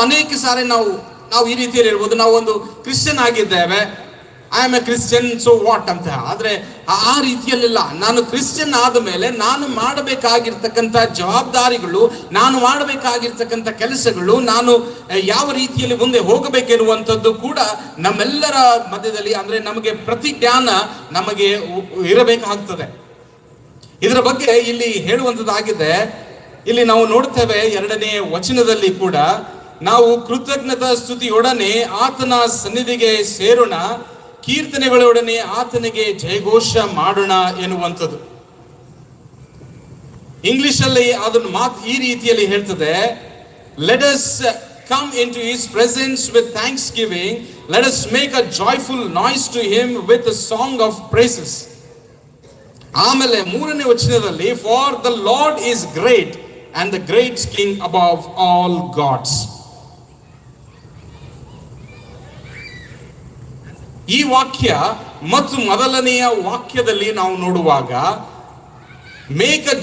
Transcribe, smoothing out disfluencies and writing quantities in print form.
ಅನೇಕ ಸಾರಿ ನಾವು ಈ ರೀತಿಯಲ್ಲಿ ಹೇಳ್ಬೋದು, ನಾವು ಒಂದು ಕ್ರಿಶ್ಚಿಯನ್ ಆಗಿದ್ದೇವೆ, I am A Christian so what ಅಂತ. ಆದ್ರೆ ಆ ರೀತಿಯಲ್ಲಿಲ್ಲ. ನಾನು ಕ್ರಿಶ್ಚಿಯನ್ ಆದ ಮೇಲೆ ನಾನು ಮಾಡಬೇಕಾಗಿರ್ತಕ್ಕಂಥ ಜವಾಬ್ದಾರಿಗಳು, ನಾನು ಮಾಡಬೇಕಾಗಿರ್ತಕ್ಕಂಥ ಕೆಲಸಗಳು, ನಾನು ಯಾವ ರೀತಿಯಲ್ಲಿ ಮುಂದೆ ಹೋಗಬೇಕೆನ್ನುವಂಥದ್ದು ಕೂಡ ನಮ್ಮೆಲ್ಲರ ಮಧ್ಯದಲ್ಲಿ, ಅಂದ್ರೆ ನಮಗೆ ಪ್ರತಿ ಜ್ಞಾನ ನಮಗೆ ಇರಬೇಕಾಗ್ತದೆ. ಇದರ ಬಗ್ಗೆ ಇಲ್ಲಿ ಹೇಳುವಂಥದ್ದಾಗಿದೆ. ಇಲ್ಲಿ ನಾವು ನೋಡ್ತೇವೆ 2ನೇ ವಚನದಲ್ಲಿ ಕೂಡ, ನಾವು ಕೃತಜ್ಞತಾ ಸ್ತುತಿಯೊಡನೆ ಆತನ ಸನ್ನಿಧಿಗೆ ಸೇರೋಣ, ಕೀರ್ತನೆಗಳೊಡನೆ ಆತನಿಗೆ ಜಯಘೋಷ ಮಾಡೋಣ ಎನ್ನುವಂಥದ್ದು. ಇಂಗ್ಲಿಷ್ ಅಲ್ಲಿ ಅದನ್ನು ಈ ರೀತಿಯಲ್ಲಿ ಹೇಳ್ತದೆ, let us come into his presence with thanksgiving, let us make a joyful noise to him with a song of praises. ಆಮೇಲೆ 3ನೇ ವಚನದಲ್ಲಿ, for the Lord is great and the great king above all gods. ಈ ವಾಕ್ಯ ಮತ್ತು ಮೊದಲನೆಯ ವಾಕ್ಯದಲ್ಲಿ ನಾವು ನೋಡುವಾಗ, ಮೇಕ್ ಅ